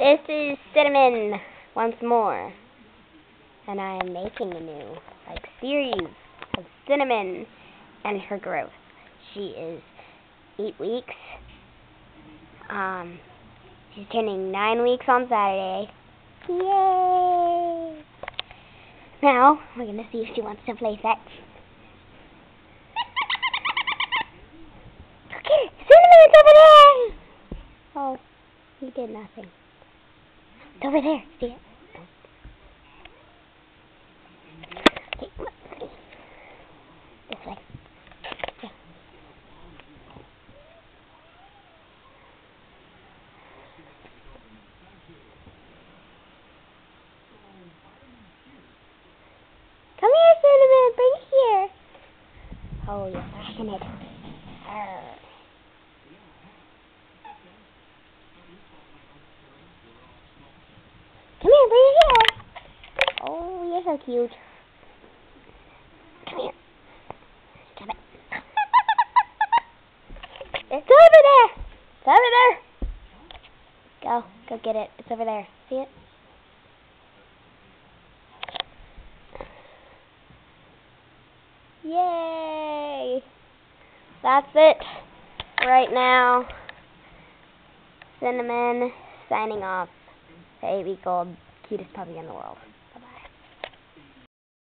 This is Cinnamon once more, and I am making a new series of Cinnamon and her growth. She is 8 weeks. She's turning 9 weeks on Saturday. Yay! Now we're gonna see if she wants to play fetch. Okay, Cinnamon's over there. Oh, he did nothing. It's over there. See it? Okay, this way. Okay. Come here, Cinnamon. Bring it here. Oh, you're passionate. Come here, bring it here. Oh, you're so cute. Come here. Stop it. It's over there. It's over there. Go get it. It's over there. See it? Yay! That's it right now. Cinnamon signing off. 8-week-old, cutest puppy in the world.